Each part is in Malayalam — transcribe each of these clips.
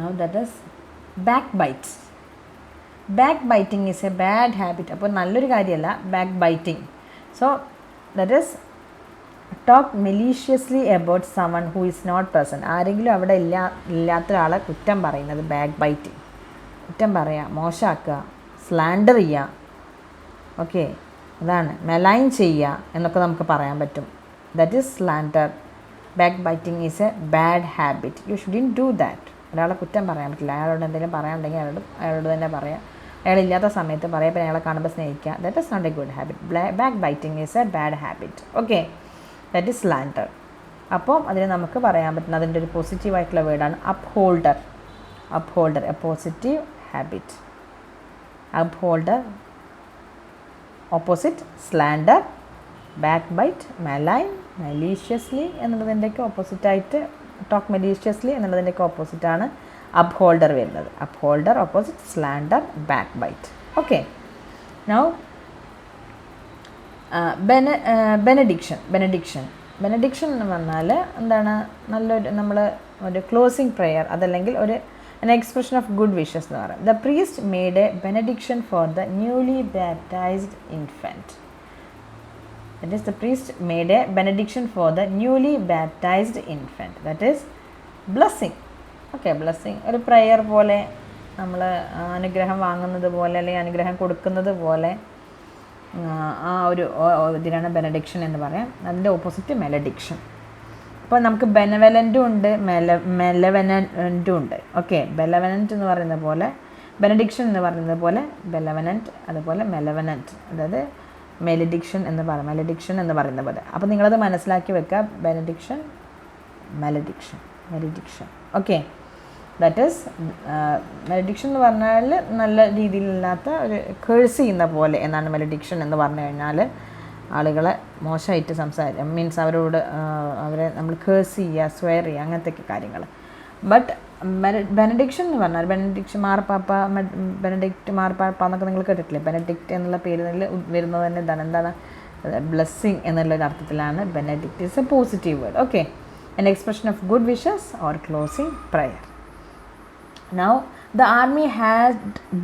Now that is backbite. Backbiting is a bad habit. അപ്പോൾ നല്ലൊരു കാര്യമല്ല backbiting. So that is talk maliciously about someone who is not present. ആരെങ്കിലും അവിടെ ഇല്ലാത്ത ഒരാളെ കുറ്റം പറയുന്നത് backbiting. കുറ്റം പറയുക, മോശമാക്കുക, സ്ലാൻഡർ ചെയ്യുക, ഓക്കെ, അതാണ് മെലൈൻ ചെയ്യുക എന്നൊക്കെ നമുക്ക് പറയാൻ പറ്റും. That is slender. backbiting is a bad habit. You shouldn't do that. ഒരാളെ കുറ്റം പറയാൻ പറ്റില്ല. അയാളോട് എന്തെങ്കിലും പറയാനുണ്ടെങ്കിൽ അയാളോട് തന്നെ പറയാം. അയാളില്ലാത്ത സമയത്ത് പറയാം, പിന്നെ അയാളെ കാണുമ്പോൾ സ്നേഹിക്കുക. That is not a good habit. backbiting is a bad habit. Okay, that is slander. അപ്പോൾ അതിന് നമുക്ക് പറയാൻ പറ്റുന്ന അതിൻ്റെ ഒരു പോസിറ്റീവായിട്ടുള്ള വേർഡാണ് upholder. upholder, a positive habit. upholder, opposite slander, backbite, malign, maliciously എന്നുള്ളതിൻ്റെയൊക്കെ ഓപ്പോസിറ്റായിട്ട് ടോക്ക് മെലീഷ്യസ്ലി എന്നുള്ളതിൻ്റെയൊക്കെ ഓപ്പോസിറ്റാണ് upholder വരുന്നത്. upholder, opposite slander, backbite. Okay, now benediction. benediction എന്ന് പറഞ്ഞാൽ എന്താണ്? നല്ലൊരു നമ്മൾ ഒരു ക്ലോസിങ് പ്രെയർ, അതല്ലെങ്കിൽ ഒരു an expression of good wishes എന്ന് പറയും. The priest made a benediction for the newly baptized infant. That is, the priest made a benediction for the newly baptized infant. That is blessing. Okay, blessing ഒരു prayer പോലെ, നമ്മൾ അനുഗ്രഹം വാങ്ങുന്നത് പോലെ അല്ലെങ്കിൽ അനുഗ്രഹം കൊടുക്കുന്നത് പോലെ ആ ഒരു ഇതിനാണ് benediction എന്ന് പറയാം. അതിൻ്റെ ഓപ്പോസിറ്റ് malediction. അപ്പോൾ നമുക്ക് ബെനവലൻറ്റും ഉണ്ട്, മെലവനൻറ്റും ഉണ്ട്. ഓക്കെ, ബെലവനൻറ്റ് എന്ന് പറയുന്ന പോലെ, ബെനഡിക്ഷൻ എന്ന് പറയുന്നത് പോലെ ബെലവനൻറ്റ്, അതുപോലെ മെലവനൻറ്റ്, അതായത് മെലഡിക്ഷൻ എന്ന് പറയുന്ന പോലെ. അപ്പോൾ നിങ്ങളത് മനസ്സിലാക്കി വെക്കുക. ബെനഡിക്ഷൻ, മെലഡിക്ഷൻ. ഓക്കെ, ദാറ്റ് ഈസ് മെലഡിക്ഷൻ എന്ന് പറഞ്ഞാൽ നല്ല രീതിയിലില്ലാത്ത ഒരു കേഴ്സ് ചെയ്യുന്ന പോലെ എന്നാണ് മെലഡിക്ഷൻ എന്ന് പറഞ്ഞു കഴിഞ്ഞാൽ. ആളുകളെ മോശമായിട്ട് മീൻസ് അവരെ നമ്മൾ കേഴ്സ് ചെയ്യുക, സ്വയർ ചെയ്യുക, അങ്ങനത്തെ കാര്യങ്ങൾ. ബട്ട് ബെനഡിക്ഷൻ എന്ന് പറഞ്ഞാൽ ബെനഡിക്ഷൻ ബെനഡിക്റ്റ് മാർപ്പാപ്പ എന്നൊക്കെ നിങ്ങൾ കേട്ടിട്ടില്ലേ? ബെനഡിക്റ്റ് എന്നുള്ള പേര് വരുന്നത് തന്നെ എന്താണ് ബ്ലെസ്സിങ് എന്നുള്ളൊരു അർത്ഥത്തിലാണ്. Benedict is A positive word. Okay, an expression of good wishes or closing prayer. Now the army had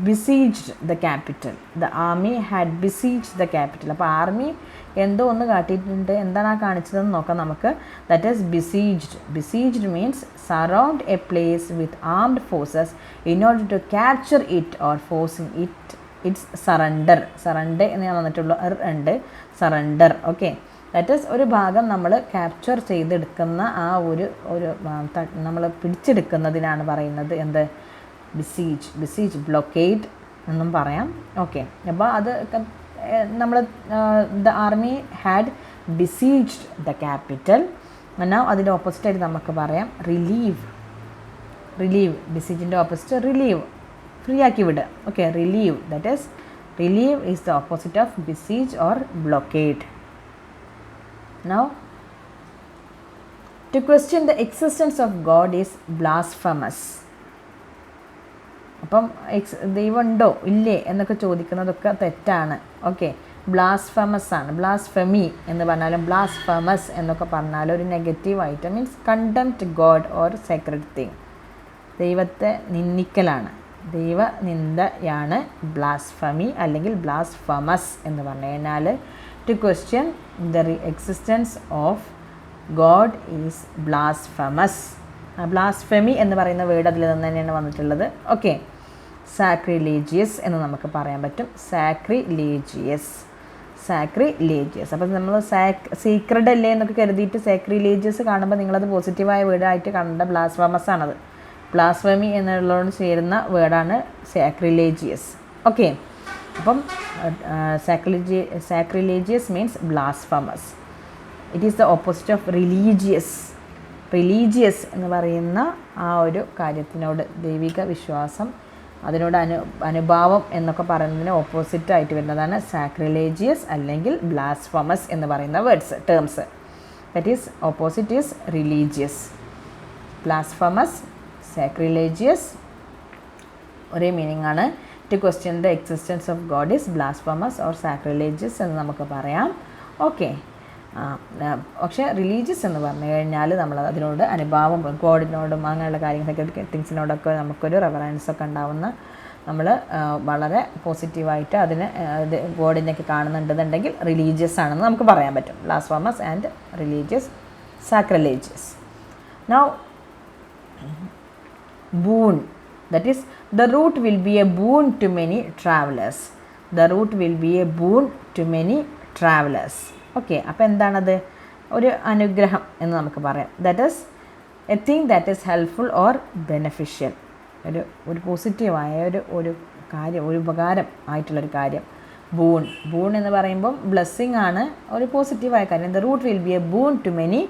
besieged the capital. അപ്പോൾ ആർമി എന്തോ ഒന്ന് കാട്ടിയിട്ടുണ്ട്. എന്താണ് ആ കാണിച്ചതെന്ന് നോക്കാം നമുക്ക്. That is besieged means surround a place with armed forces in order to capture it or forcing its surrender എന്ന് ഞാൻ വന്നിട്ടുള്ളൂ. surrender. ഓക്കെ, ദാറ്റ് ഈസ് ഒരു ഭാഗം നമ്മൾ ക്യാപ്ചർ ചെയ്തെടുക്കുന്ന ആ ഒരു നമ്മൾ പിടിച്ചെടുക്കുന്നതിനാണ് പറയുന്നത് എന്ത്? ബിസീജ്, ബ്ലോക്കേഡ് എന്നും പറയാം. ഓക്കെ, അപ്പോൾ അത് നമ്മൾ the army had besieged the capital. എന്നാൽ അതിൻ്റെ ഓപ്പോസിറ്റായിട്ട് നമുക്ക് പറയാം റിലീവ്. ബിസീജിൻ്റെ ഓപ്പോസിറ്റ് റിലീവ്, ഫ്രീ ആക്കി വിടുക. Okay, relieve. That is relieve is the opposite of besiege or blockade. Now, to question the existence of God is blasphemous. അപ്പം ദൈവം ഉണ്ടോ ഇല്ലേ എന്നൊക്കെ ചോദിക്കുന്നതൊക്കെ തെറ്റാണ്. ഓക്കെ, ബ്ലാസ്ഫമസ് ആണ്. ബ്ലാസ്ഫെമി എന്ന് പറഞ്ഞാലും ബ്ലാസ്ഫമസ് എന്നൊക്കെ പറഞ്ഞാലും ഒരു നെഗറ്റീവായിട്ട് means contempt God or Sacred thing, ദൈവത്തെ നിന്ദിക്കലാണ്, ദൈവനിന്ദയാണ് ബ്ലാസ്ഫമി അല്ലെങ്കിൽ ബ്ലാസ്ഫമസ് എന്ന് പറഞ്ഞു കഴിഞ്ഞാൽ. To question the existence of God is blasphemous. Blasphemy എന്ന് പറയുന്ന വേർഡ് അതിൽ നിന്ന് തന്നെയാണ് വന്നിട്ടുള്ളത്. ഓക്കെ, സാക്രിലേജിയസ് എന്ന് നമുക്ക് പറയാൻ പറ്റും. സാക്രിലേജിയസ്. അപ്പോൾ നമ്മൾ സീക്രഡ് അല്ലേ എന്നൊക്കെ കരുതിയിട്ട് സാക്രിലേജിയസ് കാണുമ്പോൾ നിങ്ങളത് പോസിറ്റീവായ വേർഡായിട്ട് കണ്ട ബ്ലാസ്ഫമസ് ആണത്. ബ്ലാസ്ഫെമി എന്നുള്ളതോട് ചേരുന്ന വേർഡാണ് സാക്രിലേജിയസ്. ഓക്കെ, അപ്പം sacrilegious means blasphemous. It is the opposite of religious എന്ന് പറയുന്ന ആ ഒരു കാര്യത്തിനോട് ദൈവിക വിശ്വാസം, അതിനോട് അനുഭാവം എന്നൊക്കെ പറയുന്നതിന് ഓപ്പോസിറ്റായിട്ട് വരുന്നതാണ് സാക്രിലേജിയസ് അല്ലെങ്കിൽ ബ്ലാസ്ഫമസ് എന്ന് പറയുന്ന terms. That is opposite is religious. Blasphemous, sacrilegious ഒരേ മീനിങ് ആണ്. To question the existence of God is blasphemous or sacrilegious എന്ന് നമുക്ക് പറയാം. ഓക്കെ, പക്ഷേ റിലീജിയസ് എന്ന് പറഞ്ഞു കഴിഞ്ഞാൽ നമ്മൾ അതിനോട് അനുഭാവം ഗോഡിനോടും അങ്ങനെയുള്ള കാര്യങ്ങളൊക്കെ തിങ്സിനോടൊക്കെ നമുക്കൊരു റെഫറൻസൊക്കെ ഉണ്ടാവുന്ന നമ്മൾ വളരെ പോസിറ്റീവായിട്ട് അതിനെ ഗോഡിനെയൊക്കെ കാണുന്നുണ്ടെന്നുണ്ടെങ്കിൽ റിലീജിയസ് ആണെന്ന് നമുക്ക് പറയാൻ പറ്റും. Blasphemous and religious sacrilegious. Now boon, that is the route will be a boon to many travelers. The route will be a boon to many travelers. Okay, അപ്പോൾ എന്താണത്? ഒരു അനുഗ്രഹം എന്ന് നമുക്ക് പറയാം. That is A thing that is helpful or beneficial. ഒരു പോസിറ്റീവായ ഒരു കാര്യം, ഒരു ഉപകാരം ആയിട്ടുള്ളൊരു കാര്യം. ബൂൺ എന്ന് പറയുമ്പം ബ്ലെസ്സിങ് ആണ്, ഒരു പോസിറ്റീവായ കാര്യം. The route will be a boon to many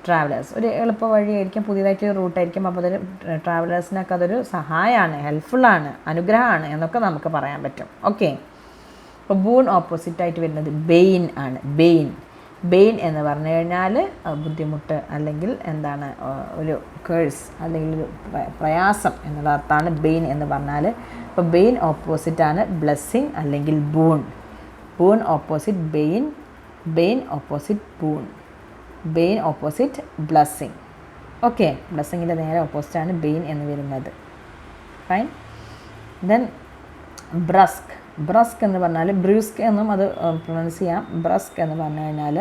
travellers. ഒരു എളുപ്പ വഴിയായിരിക്കും, പുതിയതായിട്ടൊരു റൂട്ടായിരിക്കും. അപ്പോൾ അതൊരു ട്രാവലേഴ്സിനൊക്കെ അതൊരു സഹായമാണ്, ഹെൽപ്ഫുള്ളാണ്, അനുഗ്രഹമാണ് എന്നൊക്കെ നമുക്ക് പറയാൻ പറ്റും. ഓക്കെ, അപ്പോൾ ബൂൺ ഓപ്പോസിറ്റായിട്ട് വരുന്നത് ബെയിൻ ആണ്. ബെയിൻ എന്ന് പറഞ്ഞു കഴിഞ്ഞാൽ ബുദ്ധിമുട്ട് അല്ലെങ്കിൽ എന്താണ്, ഒരു കേഴ്സ് അല്ലെങ്കിൽ ഒരു പ്രയാസം എന്നുള്ള അർത്ഥമാണ് ബെയിൻ എന്ന് പറഞ്ഞാൽ. അപ്പോൾ ബെയിൻ ഓപ്പോസിറ്റാണ് ബ്ലെസ്സിങ് അല്ലെങ്കിൽ boon opposite bane opposite bane opposite blessing. Okay, ബ്ലെസ്സിങ്ങിൻ്റെ നേരെ ഓപ്പോസിറ്റാണ് ബെയിൻ എന്ന് വരുന്നത്. ഫൈൻ. ദെൻ ബ്രസ്ക് എന്ന് പറഞ്ഞാൽ ബ്രൂസ്ക് എന്നും അത് പ്രൊനൗൺസ് ചെയ്യാം. ബ്രസ്ക് എന്ന് പറഞ്ഞു കഴിഞ്ഞാൽ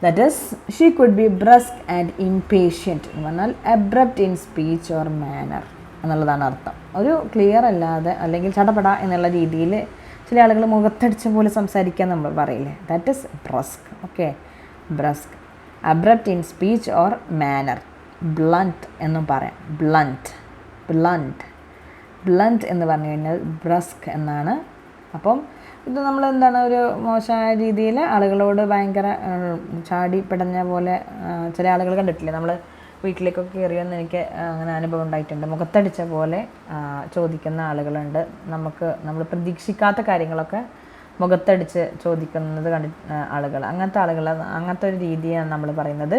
that is she could be brusque and impatient എന്ന് പറഞ്ഞാൽ abrupt in speech or manner എന്നുള്ളതാണ് അർത്ഥം. ഒരു ക്ലിയർ അല്ലാതെ അല്ലെങ്കിൽ ചടപട എന്നുള്ള രീതിയിൽ ചില ആളുകൾ മുഖത്തടിച്ച പോലെ സംസാരിക്കാൻ നമ്മൾ പറയില്ലേ, that is brusque. Okay, brusque. Abrupt in speech or manner. Blunt എന്നും പറയാം. ബ്ലണ്ട് എന്ന് പറഞ്ഞു കഴിഞ്ഞാൽ ബ്രസ്ക് എന്നാണ്. അപ്പം ഇത് നമ്മൾ എന്താണ്, ഒരു മോശമായ രീതിയിൽ ആളുകളോട് ഭയങ്കര ചാടി പിടഞ്ഞ പോലെ ചില ആളുകൾ കണ്ടിട്ടില്ലേ, നമ്മൾ വീട്ടിലേക്കൊക്കെ കയറിയെന്ന് എനിക്ക് അങ്ങനെ അനുഭവം ഉണ്ടായിട്ടുണ്ട്. മുഖത്തടിച്ച പോലെ ചോദിക്കുന്ന ആളുകളുണ്ട്. നമ്മൾ പ്രതീക്ഷിക്കാത്ത കാര്യങ്ങളൊക്കെ മുഖത്തടിച്ച് ചോദിക്കുന്നത് ആളുകൾ, അങ്ങനത്തെ ഒരു രീതിയാണ് നമ്മൾ പറയുന്നത്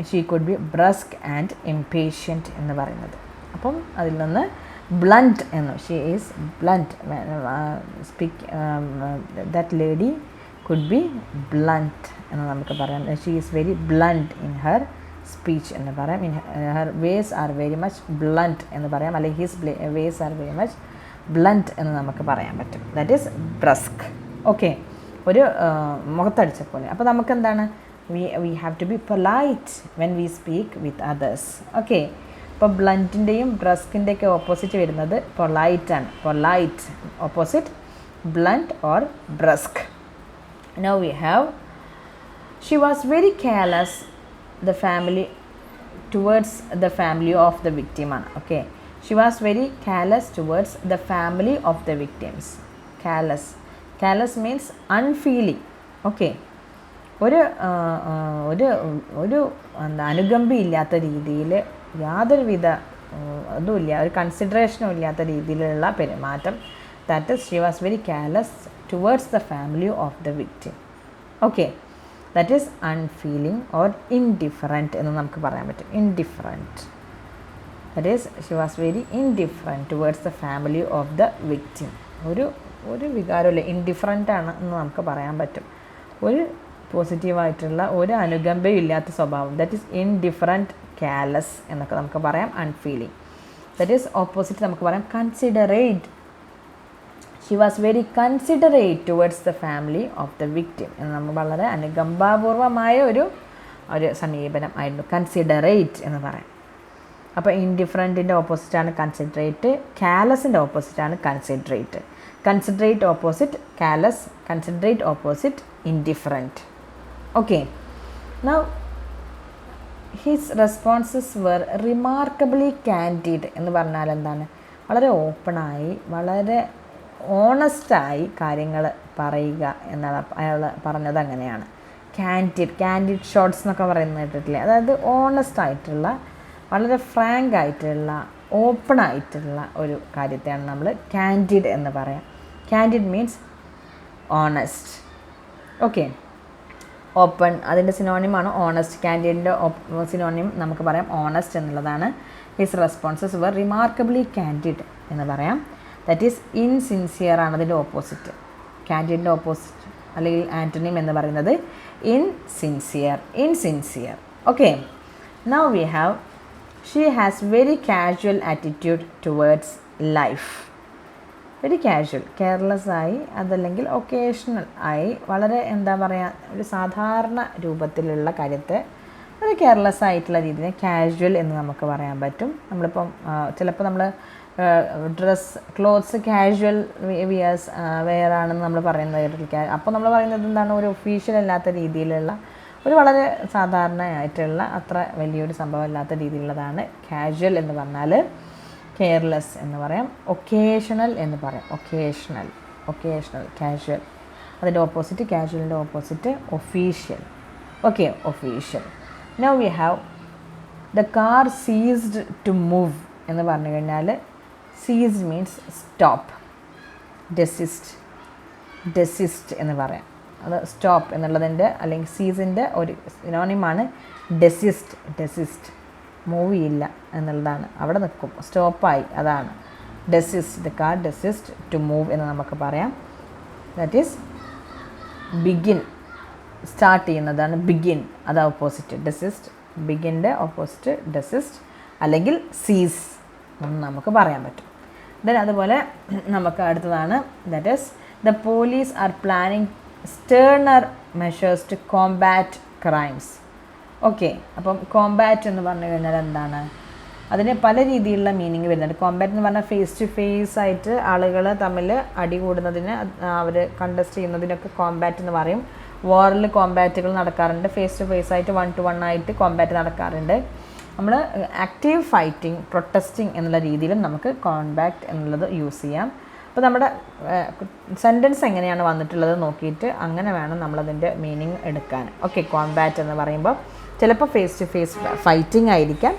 she could be brusque and impatient എന്ന് പറയുന്നത്. അപ്പം അതിൽ നിന്ന് ബ്ലണ്ട് എന്ന്, she is blunt, that lady could be blunt എന്ന് നമുക്ക് പറയാം. She is very blunt in her speech എന്ന് പറയാം. In her ways are very much blunt എന്ന് പറയാം, അല്ലെങ്കിൽ his ways are very much blunt എന്ന് നമുക്ക് പറയാൻ പറ്റും. That is brusque. ഓക്കെ, ഒരു മുഖത്തടിച്ച പോലെ. അപ്പോൾ നമുക്കെന്താണ്, we have to be polite when we speak with others. Okay, ഇപ്പോൾ ബ്ലണ്ടിൻ്റെയും ബ്രസ്കിൻ്റെയൊക്കെ ഓപ്പോസിറ്റ് വരുന്നത് പൊലൈറ്റാണ്. Polite opposite blunt or brusque. Now we have she was very careless the family towards the family of the victim ആണ്. Okay, she was very careless towards the family of the victims. Careless means unfeeling. Okay, ഒരു എന്താ അനുകമ്പയില്ലാത്ത രീതിയിൽ യാതൊരുവിധ അതുമില്ല, ഒരു കൺസിഡറേഷനും ഇല്ലാത്ത രീതിയിലുള്ള പെരുമാറ്റം. That is Xi was very careless towards the family of the victim. Okay, that is unfailing or indifferent എന്ന് നമുക്ക് പറയാൻ പറ്റും. Indifferent, that is Xi was very indifferent towards the family of the victim. ഒരു വികാരമില്ല, ഇൻഡിഫറൻ്റ് ആണ് എന്ന് നമുക്ക് പറയാൻ പറ്റും. ഒരു പോസിറ്റീവായിട്ടുള്ള ഒരു അനുകമ്പയും ഇല്ലാത്ത സ്വഭാവം, ദാറ്റ് ഈസ് ഇൻഡിഫറൻറ്റ്, കെയർലെസ് എന്നൊക്കെ നമുക്ക് പറയാം. അൺഫീലിംഗ്, ദാറ്റ് ഈസ് ഓപ്പോസിറ്റ് നമുക്ക് പറയാം considerate. Xi was very considerate towards the family of the victim എന്ന് നമ്മൾ വളരെ അനുകമ്പാപൂർവമായ ഒരു സമീപനം ആയിരുന്നു കൺസിഡറേറ്റ് എന്ന് പറയാം. അപ്പോൾ ഇൻഡിഫറൻറ്റിൻ്റെ ഓപ്പോസിറ്റാണ് കൺസിഡറേറ്റ്, കെയർലെസ്സിൻ്റെ ഓപ്പോസിറ്റാണ് considerate. Considerate opposite careless, considerate opposite indifferent. Okay, now his responses were remarkably candid എന്ന് പറഞ്ഞാൽ എന്താണ്, വളരെ ഓപ്പണായി വളരെ ഓണസ്റ്റായി കാര്യങ്ങൾ പറയുക എന്നാണ് അയാൾ പറഞ്ഞത്. അങ്ങനെയാണ് കാൻഡിഡ് ഷോട്ട്സ് എന്നൊക്കെ പറയുന്നത് കേട്ടിട്ടില്ലേ, അതായത് ഓണസ്റ്റ് ആയിട്ടുള്ള വളരെ ഫ്രാങ്ക് ആയിട്ടുള്ള ഓപ്പൺ ആയിട്ടുള്ള ഒരു കാര്യത്തെയാണ് നമ്മൾ കാൻഡിഡ് എന്ന് പറയാം. Candid means honest. Okay, open അതിൻ്റെ സിനോണിമാണ് ഓണസ്റ്റ്. കാൻഡിഡിൻ്റെ സിനോണിം നമുക്ക് പറയാം ഓണസ്റ്റ് എന്നുള്ളതാണ്. His responses were remarkably candid എന്ന് പറയാം. ദാറ്റ് ഈസ് ഇൻസിൻസിയർ ആണ് അതിൻ്റെ ഓപ്പോസിറ്റ്. കാൻഡിഡിൻ്റെ ഓപ്പോസിറ്റ് അല്ലെങ്കിൽ ആൻറ്റണിം എന്ന് പറയുന്നത് insincere. Okay, now we have she has very casual attitude towards life. Very casual, careless ആയി, അതല്ലെങ്കിൽ ഒക്കേഷണൽ ആയി, വളരെ എന്താ പറയുക, ഒരു സാധാരണ രൂപത്തിലുള്ള കാര്യത്തെ ഒരു കെയർലെസ് ആയിട്ടുള്ള രീതിയിൽ കാഷ്വൽ എന്ന് നമുക്ക് പറയാൻ പറ്റും. നമ്മളിപ്പം ചിലപ്പോൾ നമ്മൾ ക്ലോത്ത്സ് കാഷ്വൽ വെയറാണെന്ന് നമ്മൾ പറയുന്നത് കേട്ടിട്ടില്ല. അപ്പോൾ നമ്മൾ പറയുന്നത് എന്താണ്, ഒരു ഒഫീഷ്യൽ അല്ലാത്ത രീതിയിലുള്ള ഒരു വളരെ സാധാരണയായിട്ടുള്ള അത്ര വലിയൊരു സംഭവം അല്ലാത്ത രീതിയിലുള്ളതാണ് കാഷ്വൽ എന്ന് പറഞ്ഞാൽ. കെയർലെസ് എന്ന് പറയാം, ഒക്കേഷണൽ എന്ന് പറയാം. Occasional casual. അതിൻ്റെ ഓപ്പോസിറ്റ്, കാഷ്വലിൻ്റെ opposite official. Okay, official. Now we have the car ceased to move എന്ന് പറഞ്ഞു കഴിഞ്ഞാൽ സീസ്ഡ് മീൻസ് സ്റ്റോപ്പ്. ഡെസിസ്റ്റ് എന്ന് പറയാം. അത് സ്റ്റോപ്പ് എന്നുള്ളതിൻ്റെ അല്ലെങ്കിൽ സീസിൻ്റെ ഒരു സിനോണിമാണ് ഡെസിസ്റ്റ്. മൂവ് ചെയ്യില്ല എന്നുള്ളതാണ്, അവിടെ നിൽക്കും, സ്റ്റോപ്പായി, അതാണ് ഡെസിസ്റ്റ്. ദ കാർ ഡെസിസ്റ്റ് ടു മൂവ് എന്ന് നമുക്ക് പറയാം. ദാറ്റ് ഈസ് ബിഗിൻ, സ്റ്റാർട്ട് ചെയ്യുന്നതാണ് ബിഗിൻ, അത് ഓപ്പോസിറ്റ് ഡെസിസ്റ്റ്. ബിഗിൻ്റെ ഓപ്പോസിറ്റ് ഡെസിസ്റ്റ് അല്ലെങ്കിൽ സീസ് എന്ന് നമുക്ക് പറയാൻ പറ്റും. ദെൻ അതുപോലെ നമുക്ക് അടുത്തതാണ്, that is the police are planning sterner measures to combat crimes. Okay, അപ്പം കോംബാറ്റ് എന്ന് പറഞ്ഞു കഴിഞ്ഞാൽ എന്താണ്, അതിന് പല രീതിയിലുള്ള മീനിങ് വരുന്നുണ്ട്. കോംബാറ്റ് എന്ന് പറഞ്ഞാൽ ഫേസ് ടു ഫേസ് ആയിട്ട് ആളുകൾ തമ്മിൽ അടി കൂടുന്നതിന്, അവർ കണ്ടസ്റ്റ് ചെയ്യുന്നതിനൊക്കെ കോംബാറ്റ് എന്ന് പറയും. വാറിൽ കോംബാറ്റുകൾ നടക്കാറുണ്ട്, ഫേസ് ടു ഫേസ് ആയിട്ട് 1-to-1 ആയിട്ട് കോംബാറ്റ് നടക്കാറുണ്ട്. നമ്മൾ ആക്റ്റീവ് ഫൈറ്റിംഗ്, പ്രൊട്ടസ്റ്റിംഗ് എന്നുള്ള രീതിയിലും നമുക്ക് കോംബാറ്റ് എന്നുള്ളത് യൂസ് ചെയ്യാം. അപ്പോൾ നമ്മുടെ സെൻറ്റൻസ് എങ്ങനെയാണ് വന്നിട്ടുള്ളത് നോക്കിയിട്ട് അങ്ങനെ വേണം നമ്മളതിൻ്റെ മീനിങ് എടുക്കാൻ. ഓക്കെ, കോംബാറ്റ് എന്ന് പറയുമ്പോൾ ചിലപ്പോൾ ഫേസ് ടു ഫേസ് ഫൈറ്റിംഗ് ആയിരിക്കാം,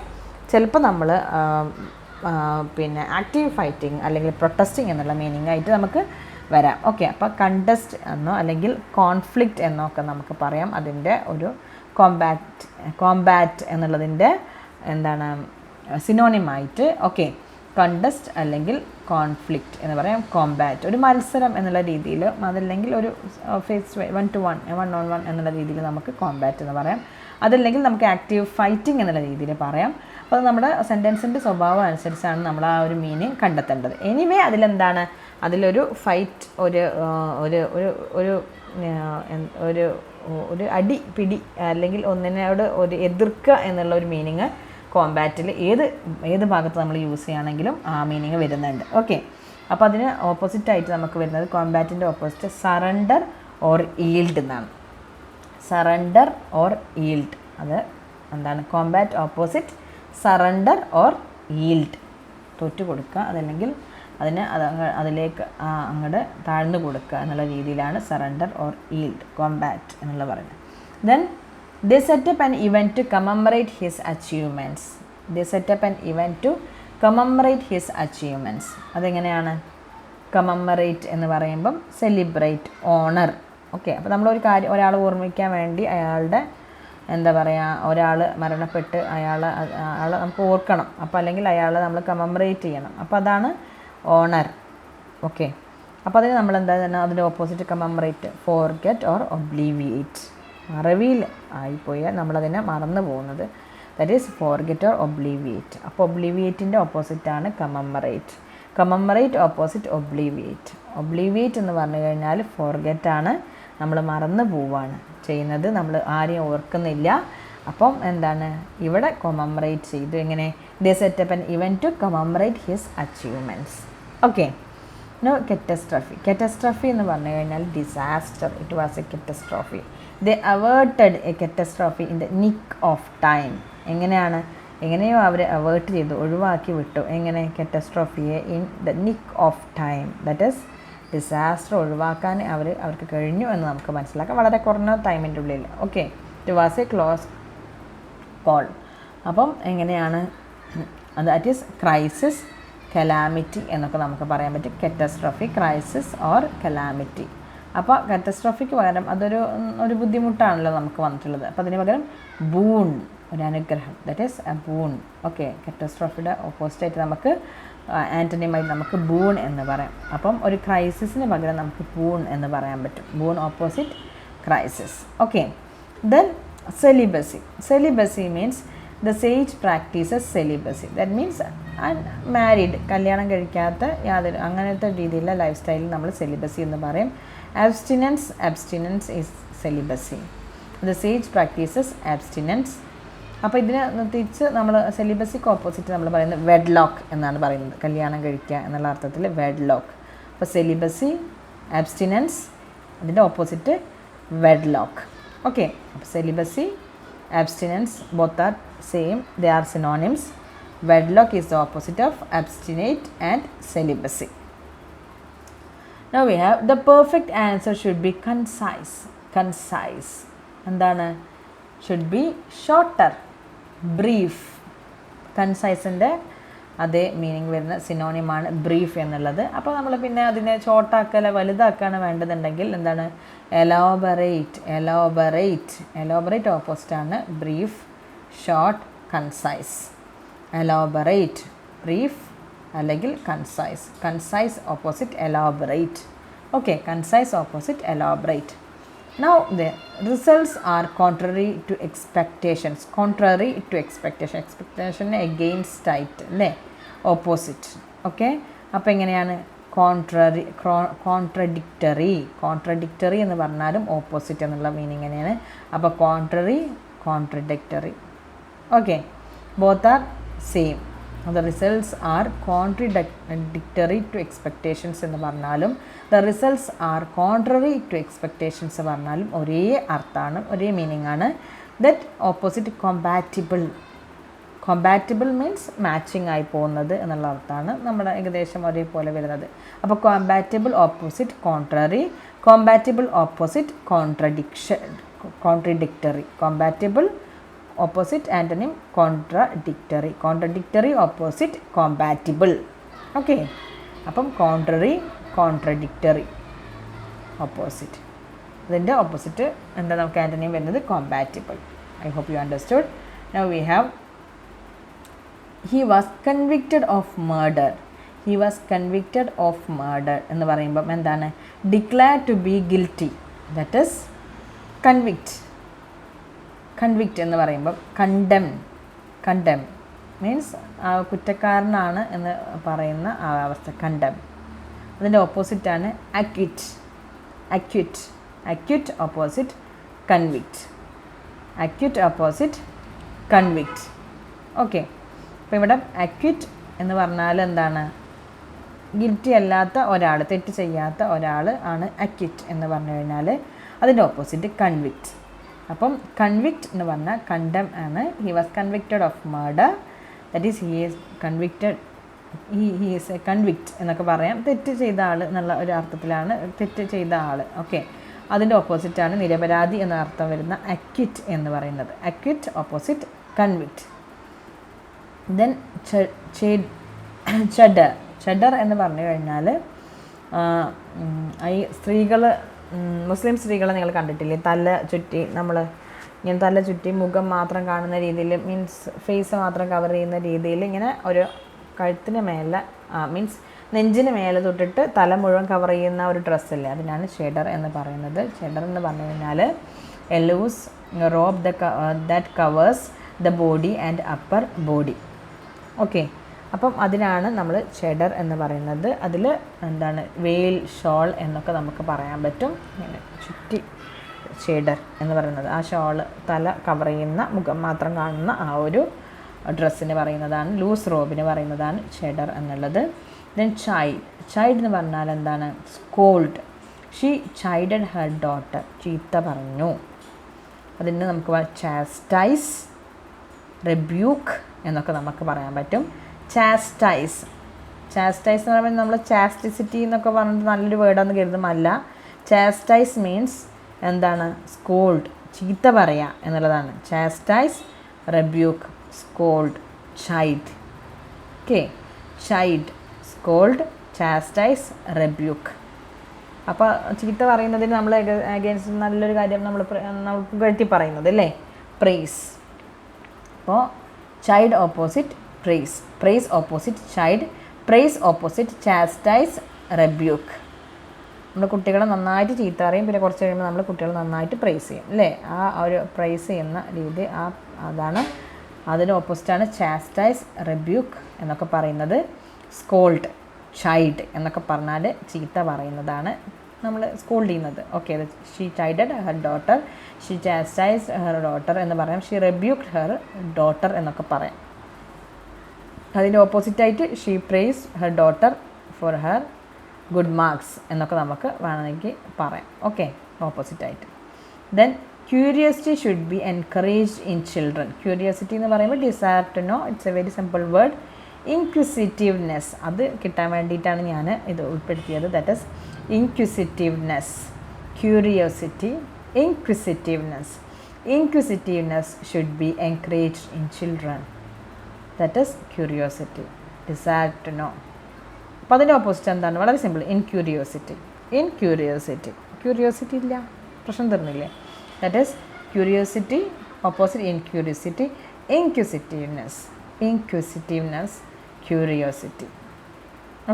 ചിലപ്പോൾ നമ്മൾ പിന്നെ ആക്റ്റീവ് ഫൈറ്റിംഗ് അല്ലെങ്കിൽ പ്രൊട്ടസ്റ്റിംഗ് എന്നുള്ള മീനിങ് ആയിട്ട് നമുക്ക് വരാം. ഓക്കെ, അപ്പോൾ കണ്ടസ്റ്റ് എന്നോ അല്ലെങ്കിൽ കോൺഫ്ലിക്റ്റ് എന്നോ ഒക്കെ നമുക്ക് പറയാം. അതിൻ്റെ ഒരു കോംബാറ്റ് എന്നുള്ളതിൻ്റെ എന്താണ് സിനോണിമായിട്ട്. ഓക്കെ, കണ്ടസ്റ്റ് അല്ലെങ്കിൽ കോൺഫ്ലിക്റ്റ് എന്ന് പറയാം. കോംബാറ്റ് ഒരു മത്സരം എന്നുള്ള രീതിയിൽ, അതല്ലെങ്കിൽ ഒരു ഫേസ് 1-to-1 എന്നുള്ള രീതിയിൽ നമുക്ക് കോംബാറ്റ് എന്ന് പറയാം. അതല്ലെങ്കിൽ നമുക്ക് ആക്റ്റീവ് ഫൈറ്റിംഗ് എന്നുള്ള രീതിയിൽ പറയാം. അപ്പോൾ അത് നമ്മുടെ സെൻറ്റൻസിൻ്റെ സ്വഭാവം അനുസരിച്ചാണ് നമ്മൾ ആ ഒരു മീനിങ് കണ്ടെത്തേണ്ടത്. എനിവേ അതിലെന്താണ്, അതിലൊരു ഫൈറ്റ്, ഒരു ഒരു ഒരു ഒരു ഒരു അടി പിടി അല്ലെങ്കിൽ ഒന്നിനോട് ഒരു എതിർക്കുക എന്നുള്ള ഒരു മീനിങ് കോംബാറ്റിൽ ഏത് ഭാഗത്ത് നമ്മൾ യൂസ് ചെയ്യുകയാണെങ്കിലും ആ മീനിങ് വരുന്നുണ്ട്. ഓക്കെ, അപ്പോൾ അതിന് ഓപ്പോസിറ്റായിട്ട് നമുക്ക് വരുന്നത്, കോംബാറ്റിൻ്റെ ഓപ്പോസിറ്റ് സറണ്ടർ ഓർ ഈൽഡ് എന്നാണ്. സറണ്ടർ ഓർ ഈൽഡ്, അത് എന്താണ്, combat opposite surrender or yield. തോറ്റു കൊടുക്കുക, അതല്ലെങ്കിൽ അതിലേക്ക് അങ്ങോട്ട് താഴ്ന്നു കൊടുക്കുക എന്നുള്ള രീതിയിലാണ് സറണ്ടർ ഓർ ഈൽഡ്, കോംബാറ്റ് എന്നുള്ള പറയുന്നത്. Then they set up an event to commemorate his achievements. അതെങ്ങനെയാണ്, കമമറേറ്റ് എന്ന് പറയുമ്പം സെലിബ്രേറ്റ്, ഓണർ. ഓക്കെ, അപ്പോൾ നമ്മളൊരു കാര്യം, ഒരാൾ ഓർമ്മിക്കാൻ വേണ്ടി, അയാളുടെ എന്താ പറയുക, ഒരാൾ മരണപ്പെട്ട് അയാളെ നമുക്ക് ഓർക്കണം, അപ്പോൾ അല്ലെങ്കിൽ അയാളെ നമ്മൾ കമമറേറ്റ് ചെയ്യണം, അപ്പോൾ അതാണ് ഓണർ. ഓക്കെ, അപ്പോൾ അതിന് നമ്മൾ എന്താ തന്നെ അതിൻ്റെ ഓപ്പോസിറ്റ് കമമറേറ്റ്, ഫോർഗെറ്റ് ഓർ ഒബ്ലീവിയേറ്റ്. മറവിയിൽ ആയിപ്പോയാൽ നമ്മളതിനെ മറന്നു പോകുന്നത്, ദാറ്റ് ഈസ് ഫോർഗെറ്റ് ഓർ ഒബ്ലീവിയേറ്റ്. അപ്പോൾ ഒബ്ലീവിയേറ്റിൻ്റെ ഓപ്പോസിറ്റാണ് കമമറേറ്റ്. കമമറേറ്റ് ഓപ്പോസിറ്റ് ഒബ്ലീവിയേറ്റ് എന്ന് പറഞ്ഞു കഴിഞ്ഞാൽ ഫോർഗെറ്റാണ്, നമ്മൾ മറന്നു പോവുകയാണ് ചെയ്യുന്നത്, നമ്മൾ ആരെയും ഓർക്കുന്നില്ല. അപ്പം എന്താണ്, ഇവിടെ കൊമമറേറ്റ് ചെയ്തു. എങ്ങനെ, they set up an event to commemorate his achievements. Okay, now catastrophe എന്ന് പറഞ്ഞു കഴിഞ്ഞാൽ disaster. It was a catastrophe. They averted a catastrophe in the nick of time. എങ്ങനെയോ അവർ അവേർട്ട് ചെയ്തു, ഒഴിവാക്കി വിട്ടു. എങ്ങനെ, കെറ്റസ്ട്രോഫിയെ in the nick of time, that is disaster ഒഴിവാക്കാൻ അവർക്ക് കഴിഞ്ഞു എന്ന് നമുക്ക് മനസ്സിലാക്കാം, വളരെ കുറഞ്ഞ ടൈമിൻ്റെ ഉള്ളിൽ. Okay, it was A close call. അപ്പം എങ്ങനെയാണ്, ദാറ്റ് ഈസ് ക്രൈസിസ്, കലാമിറ്റി എന്നൊക്കെ നമുക്ക് പറയാൻ പറ്റും. കെറ്റസ്ട്രോഫി, ക്രൈസിസ് ഓർ കലാമിറ്റി. അപ്പോൾ കറ്റസ്ട്രോഫിക്ക് പകരം ഒരു ബുദ്ധിമുട്ടാണല്ലോ നമുക്ക് വന്നിട്ടുള്ളത്. അപ്പോൾ അതിന് പകരം ബൂൺ, ഒരു അനുഗ്രഹം, that is a boon. Okay, കറ്റസ്ട്രോഫിയുടെ ഓപ്പോസിറ്റായിട്ട് നമുക്ക് ആൻറ്റണിമായി നമുക്ക് ബൂൺ എന്ന് പറയാം. അപ്പം ഒരു ക്രൈസിസിന് പകരം നമുക്ക് ബൂൺ എന്ന് പറയാൻ പറ്റും. Boon opposite crisis. Okay, then celibacy. Celibacy means the sage practices celibacy. That means married, കല്യാണം കഴിക്കാത്ത യാതൊരു അങ്ങനത്തെ രീതിയിലുള്ള ലൈഫ് സ്റ്റൈലിൽ നമ്മൾ സെലിബസി എന്ന് പറയും. Abstinence is celibacy. The sage practices abstinence. അപ്പോൾ ഇതിന് തിരിച്ച് നമ്മൾ സെലിബസിക്ക് ഓപ്പോസിറ്റ് നമ്മൾ പറയുന്നത് വെഡ്ലോക്ക് എന്നാണ് പറയുന്നത്. കല്യാണം കഴിക്കുക എന്നുള്ള അർത്ഥത്തിൽ വെഡ്ലോക്ക്. അപ്പോൾ സെലിബസി, അബ്സ്റ്റിനൻസ്, അതിൻ്റെ ഓപ്പോസിറ്റ് വെഡ്ലോക്ക്. ഓക്കെ, അപ്പോൾ celibacy, abstinence, both are same, they are synonyms. Wedlock is the opposite of abstinate and celibacy. Now we have the perfect answer should be concise. Concise endana? Should be shorter, brief. Concise inde അതേ മീനിങ് വരുന്ന സിനോണിമാണ് ബ്രീഫ് എന്നുള്ളത്. അപ്പോൾ നമ്മൾ പിന്നെ അതിനെ ഷോർട്ടാക്കല വലുതാക്കാണ് വേണ്ടതുണ്ടെങ്കിൽ എന്താണ്? എലോബറേറ്റ് ഓപ്പോസിറ്റാണ് brief, short, concise. Elaborate, brief അല്ലെങ്കിൽ concise. Concise opposite elaborate. Okay, concise opposite elaborate. Now the results are contrary to expectations. Contrary to expectation. Expectation against ആയിട്ട് അല്ലേ? ഓപ്പോസിറ്റ്. ഓക്കെ, അപ്പോൾ എങ്ങനെയാണ്? കോൺട്രറി, കോൺട്രഡിക്റ്ററി എന്ന് പറഞ്ഞാലും ഓപ്പോസിറ്റ് എന്നുള്ള മീനിങ് തന്നെയാണ്. അപ്പോൾ contrary, contradictory. Okay, both are same. The results are contradictory to expectations എന്ന് പറഞ്ഞാലും the results are contrary to expectations പറഞ്ഞാലും ഒരേ അർത്ഥമാണ്, ഒരേ മീനിങ് ആണ്. That opposite compatible means matching ആയി പോകുന്നത് എന്നുള്ള അർത്ഥമാണ് നമ്മുടെ ഏകദേശം ഒരേപോലെ വരുന്നത്. അപ്പോൾ compatible opposite contrary, compatible opposite contradictory. Compatible opposite antonym contradictory. Contradictory opposite compatible. Okay, അപ്പം കോൺട്രറി, കോൺട്രഡിക്റ്ററി ഓപ്പോസിറ്റ്. അതിൻ്റെ ഓപ്പോസിറ്റ് എന്താ നമുക്ക് ആൻറ്റണിം വരുന്നത്? Compatible. I hope you understood. Now we have he was convicted of murder. He was convicted of murder എന്ന് പറയുമ്പം എന്താണ്? declared to be guilty. that is convict എന്ന് പറയുമ്പം condemn മീൻസ് കുറ്റക്കാരനാണ് എന്ന് പറയുന്ന ആ അവസ്ഥ. condemn. അതിൻ്റെ ഓപ്പോസിറ്റാണ് acquit ഓപ്പോസിറ്റ് convict. ഓക്കെ, അപ്പോൾ ഇവിടെ അക്വിറ്റ് എന്ന് പറഞ്ഞാൽ എന്താണ്? ഗിൽറ്റി അല്ലാത്ത ഒരാൾ, തെറ്റ് ചെയ്യാത്ത ഒരാൾ ആണ് അക്വിറ്റ് എന്ന് പറഞ്ഞു കഴിഞ്ഞാൽ. അതിൻ്റെ ഓപ്പോസിറ്റ് കൺവിക്റ്റ്. അപ്പം കൺവിക്റ്റ് എന്ന് പറഞ്ഞാൽ കണ്ടം ആണ്. He was convicted of murder. That is he is convicted, he is A convict എന്നൊക്കെ പറയാം. തെറ്റ് ചെയ്ത ആൾ എന്നുള്ള ഒരു അർത്ഥത്തിലാണ് തെറ്റ് ചെയ്ത ആൾ. ഓക്കെ, അതിൻ്റെ ഓപ്പോസിറ്റാണ് നിരപരാധി എന്ന അർത്ഥം വരുന്ന അക്വിറ്റ് എന്ന് പറയുന്നത്. Acquit opposite convict. ദെൻ ചഡർ എന്ന് പറഞ്ഞു കഴിഞ്ഞാൽ ഈ സ്ത്രീകൾ, മുസ്ലിം സ്ത്രീകളെ നിങ്ങൾ കണ്ടിട്ടില്ലേ? തല ചുറ്റി, നമ്മൾ ഇങ്ങനെ തല ചുറ്റി മുഖം മാത്രം കാണുന്ന രീതിയിൽ, മീൻസ് ഫേസ് മാത്രം കവർ ചെയ്യുന്ന രീതിയിൽ ഇങ്ങനെ ഒരു കഴുത്തിന് മേലെ മീൻസ് നെഞ്ചിന് മേലെ തൊട്ടിട്ട് തല മുഴുവൻ കവർ ചെയ്യുന്ന ഒരു ഡ്രസ്സല്ലേ, അതിനാണ് ഷെഡർ എന്ന് പറയുന്നത്. ഷെഡർ എന്ന് പറഞ്ഞു കഴിഞ്ഞാൽ a loose robe that covers the body and upper body. Okay, അപ്പം അതിനാണ് നമ്മൾ ഷെഡർ എന്ന് പറയുന്നത്. അതിൽ എന്താണ് വെയിൽ, ഷോൾ എന്നൊക്കെ നമുക്ക് പറയാൻ പറ്റും. ഇങ്ങനെ ചുറ്റി ഷെഡർ എന്ന് പറയുന്നത് ആ ഷോള് തല കവർ ചെയ്യുന്ന, മുഖം മാത്രം കാണുന്ന ആ ഒരു ഡ്രസ്സിന് പറയുന്നതാണ്, ലൂസ് റോബിന് പറയുന്നതാണ് ഷെഡർ എന്നുള്ളത്. ദെൻ ചൈൽഡ് എന്ന് പറഞ്ഞാൽ എന്താണ്? സ്കോൾഡ്. ഷീ ചൈഡഡ് ഹർ ഡോട്ടർ, ചീത്ത പറഞ്ഞു. അതിന് നമുക്ക് ചാസ്റ്റൈസ്, റെബ്യൂക്ക് എന്നൊക്കെ നമുക്ക് പറയാൻ പറ്റും. ചാസ്റ്റൈസ് എന്ന് പറയുമ്പോൾ നമ്മൾ ചാസ്റ്റിസിറ്റി എന്നൊക്കെ പറഞ്ഞിട്ട് നല്ലൊരു വേർഡാന്ന് കരുതുമല്ല. ചാസ്റ്റൈസ് മീൻസ് എന്താണ്? സ്കോൾഡ്, ചീത്ത പറയുക എന്നുള്ളതാണ്. Chastise, rebuke, scold, chide. Okay, chide, scold, chastise, rebuke. അപ്പോൾ ചീത്ത പറയുന്നതിന് നമ്മൾ അഗെയിൻസ്റ്റ് നല്ലൊരു കാര്യം നമ്മൾ പുകഴ്ത്തി പറയുന്നത് അല്ലേ? പ്രൈസ്. അപ്പോൾ chide opposite praise, praise opposite chide, praise opposite chastise rebuke. നമ്മൾ കുട്ടികളെ നന്നായിട്ട് ചീത്ത പറയും, പിന്നെ കുറച്ച് കഴിയുമ്പോൾ നമ്മൾ കുട്ടികളെ നന്നായിട്ട് പ്രൈസ് ചെയ്യും അല്ലേ. ആ ഒരു പ്രൈസ് ചെയ്യുന്ന രീതി അതാണ്, അതിന് ഓപ്പോസിറ്റാണ് ചാസ്റ്റൈസ് റെബ്യൂക്ക് എന്നൊക്കെ പറയുന്നത്. സ്കോൾഡ് ചൈൽഡ് എന്നൊക്കെ പറഞ്ഞാൽ ചീത്ത പറയുന്നതാണ് നമ്മൾ സ്കോൾഡ് ചെയ്യുന്നത്. Okay, she chided her daughter, she chastised her daughter എന്ന് പറയാം, ഷീ റെബ്യൂക്ഡ് ഹെർ ഡോട്ടർ എന്നൊക്കെ പറയാം. അതിൻ്റെ ഓപ്പോസിറ്റായിട്ട് she praised her daughter for her good marks എന്നൊക്കെ നമുക്ക് വേണമെങ്കിൽ പറയാം. ഓക്കെ, ഓപ്പോസിറ്റായിട്ട്. Then curiosity should be encouraged in children. Curiosity എന്ന് പറയുമ്പോൾ desire to know, it's a very simple word. Inquisitiveness, അത് കിട്ടാൻ വേണ്ടിയിട്ടാണ് ഞാൻ ഇത് ഉൾപ്പെടുത്തിയത്. That is inquisitiveness, curiosity, inquisitiveness. Inquisitiveness should be encouraged in children. That is curiosity, desire to know. അപ്പോൾ അതിൻ്റെ ഓപ്പോസിറ്റ് എന്താണ്? വളരെ സിമ്പിൾ, ഇൻക്യൂരിയോസിറ്റി. ഇൻക്യൂരിയോസിറ്റി, ക്യൂരിയോസിറ്റി ഇല്ല, പ്രശ്നം തീർന്നില്ലേ? That is curiosity, opposite incuriosity. Inquisitiveness, inquisitiveness, curiosity.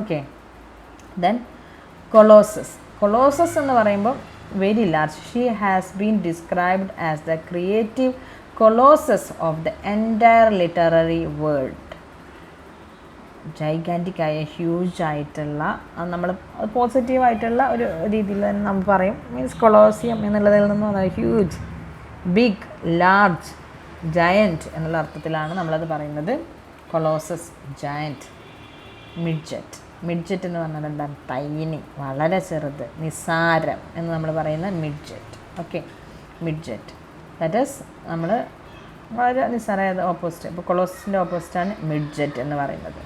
Okay, then colossus. Colossus എന്ന് പറയുമ്പോൾ very large. She has been described as the creative colossus of the entire literary world. Gigantic ആയ ഹ്യൂജ് ആയിട്ടുള്ള, നമ്മൾ പോസിറ്റീവായിട്ടുള്ള ഒരു രീതിയിൽ തന്നെ നമ്മൾ പറയും. മീൻസ് കൊളോസിയം എന്നുള്ളതിൽ നിന്ന് വന്നത് ഹ്യൂജ്, ബിഗ്, ലാർജ്, ജയൻറ്റ് എന്നുള്ള അർത്ഥത്തിലാണ് നമ്മളത് പറയുന്നത്. Colossus, giant. മിഡ്ജറ്റ്. മിഡ്ജറ്റ് എന്ന് പറഞ്ഞാൽ എന്താണ്? ടൈനി, വളരെ ചെറുത്, നിസ്സാരം എന്ന് നമ്മൾ പറയുന്ന മിഡ്ജറ്റ്. ഓക്കെ, മിഡ്ജറ്റ്. ദാറ്റ് ഈസ് നമ്മൾ വളരെ നിസ്സാരമായത് ഓപ്പോസിറ്റ്. അപ്പോൾ കൊളോസസിൻ്റെ ഓപ്പോസിറ്റാണ് മിഡ്ജറ്റ് എന്ന് പറയുന്നത്.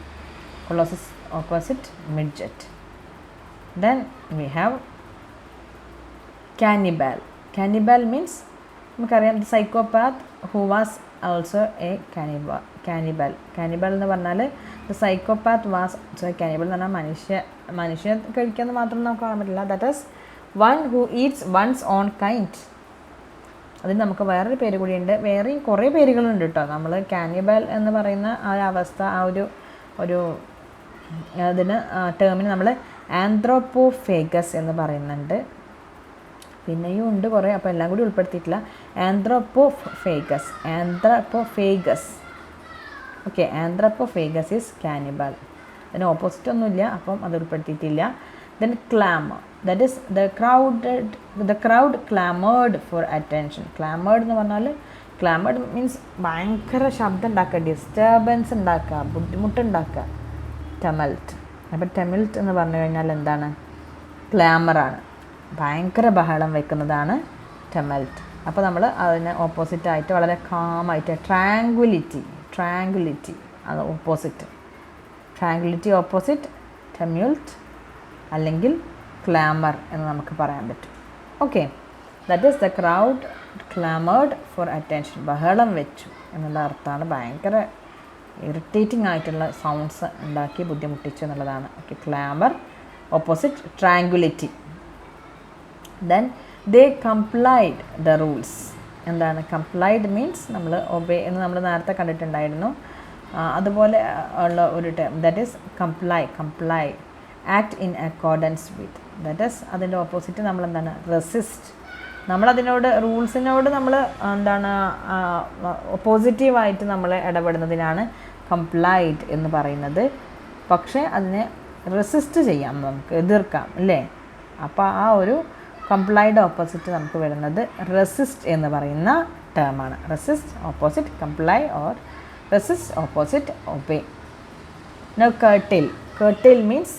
Colossus opposite midget. Then we have cannibal. Cannibal means നമുക്കറിയാം the psychopath who was also a cannibal. Cannibal എന്ന് പറഞ്ഞാൽ the psychopath was also a cannibal എന്ന് പറഞ്ഞാൽ മനുഷ്യ കഴിക്കാമെന്ന് മാത്രം നമുക്ക് പറയാൻ പറ്റില്ല. That is one who eats one's own kind. അതിന് നമുക്ക് വേറൊരു പേര് കൂടിയുണ്ട്, വേറെയും കുറേ പേരുകളുണ്ട് കേട്ടോ. നമ്മൾ കാനിബൽ എന്ന് പറയുന്ന ആ അവസ്ഥ, ആ ഒരു അതിന് ടേമിന് നമ്മൾ ആന്ത്രോപ്പോഫേഗസ് എന്ന് പറയുന്നുണ്ട്. പിന്നെയും ഉണ്ട് കുറേ, അപ്പോൾ എല്ലാം കൂടി ഉൾപ്പെടുത്തിയിട്ടില്ല. Anthropophagus. Okay, anthropophagus is cannibal. അതിന് ഓപ്പോസിറ്റ് ഒന്നുമില്ല, അപ്പം അത് ഉൾപ്പെടുത്തിയിട്ടില്ല. Then clamour. That is the crowd clamoured for attention. Clamoured എന്ന് പറഞ്ഞാൽ, ക്ലാമേർഡ് മീൻസ് ഭയങ്കര ശബ്ദം ഉണ്ടാക്കുക, ഡിസ്റ്റർബൻസ് ഉണ്ടാക്കുക, ബുദ്ധിമുട്ടുണ്ടാക്കുക. ടെമൽറ്റ്. അപ്പോൾ ടെമിൽറ്റ് എന്ന് പറഞ്ഞു കഴിഞ്ഞാൽ എന്താണ്? ക്ലാമറാണ്, ഭയങ്കര ബഹളം വെക്കുന്നതാണ് ടെമൽറ്റ്. അപ്പോൾ നമ്മൾ അതിന് ഓപ്പോസിറ്റായിട്ട് വളരെ കാമായിട്ട് ട്രാങ്ക്വിലിറ്റി അത് ഓപ്പോസിറ്റ്. ട്രാങ്ക്വിലിറ്റി ഓപ്പോസിറ്റ് ടെമ്യൂൾട്ട് അല്ലെങ്കിൽ ക്ലാമർ എന്ന് നമുക്ക് പറയാൻ പറ്റും. Okay, that is the crowd clamoured for attention. ബഹളം വെച്ചു എന്നുള്ള അർത്ഥമാണ്. ഭയങ്കര ഇറിറ്റേറ്റിംഗ് ആയിട്ടുള്ള സൗണ്ട്സ് ഉണ്ടാക്കി ബുദ്ധിമുട്ടിച്ചു എന്നുള്ളതാണ്. Okay, clamour opposite tranquillity. Then they complied the rules. എന്താണ് കംപ്ലൈഡ് മീൻസ്? നമ്മൾ ഒബേ എന്ന് നമ്മൾ നേരത്തെ കണ്ടിട്ടുണ്ടായിരുന്നു. അതുപോലെ ഉള്ള ഒരു term, that is comply, act in accordance with. That is അതിൻ്റെ ഓപ്പോസിറ്റ് നമ്മൾ എന്താണ്? റെസിസ്റ്റ്. നമ്മളതിനോട് റൂൾസിനോട് നമ്മൾ എന്താണ് പോസിറ്റീവായിട്ട് നമ്മൾ ഇടപെടുന്നതിനാണ് കംപ്ലൈഡ് എന്ന് പറയുന്നത്. പക്ഷേ അതിനെ റെസിസ്റ്റ് ചെയ്യാം, നമുക്ക് എതിർക്കാം അല്ലേ. അപ്പോൾ ആ ഒരു കംപ്ലൈഡ് ഓപ്പോസിറ്റ് നമുക്ക് വരുന്നത് റെസിസ്റ്റ് എന്ന് പറയുന്ന ടേമാണ്. Resist opposite comply or resist opposite obey. Now curtail means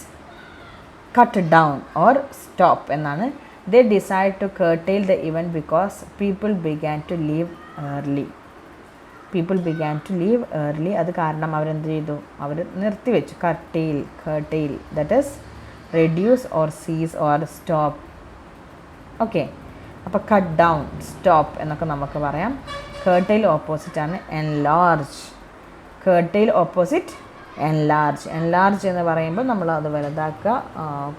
cut down or stop എന്നാണ്. They decided to curtail the event because people began to leave early. അത് കാരണം അവരെന്ത് ചെയ്തു? അവർ നിർത്തിവെച്ചു. curtail that is reduce or cease or stop. Okay, അപ്പോൾ കട്ട് ഡൗൺ, സ്റ്റോപ്പ് എന്നൊക്കെ നമുക്ക് പറയാം. curtail ഓപ്പോസിറ്റാണ് enlarge. enlarge എന്ന് പറയുമ്പോൾ നമ്മൾ അത് വലുതാക്കുക,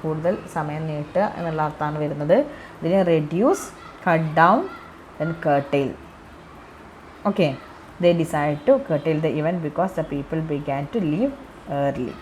കൂടുതൽ സമയം നീട്ടുക എന്നുള്ള അർത്ഥമാണ് വരുന്നത്. ഇതിന് reduce, cut down, then curtail. Okay, they decided to curtail the event because the people began to leave early.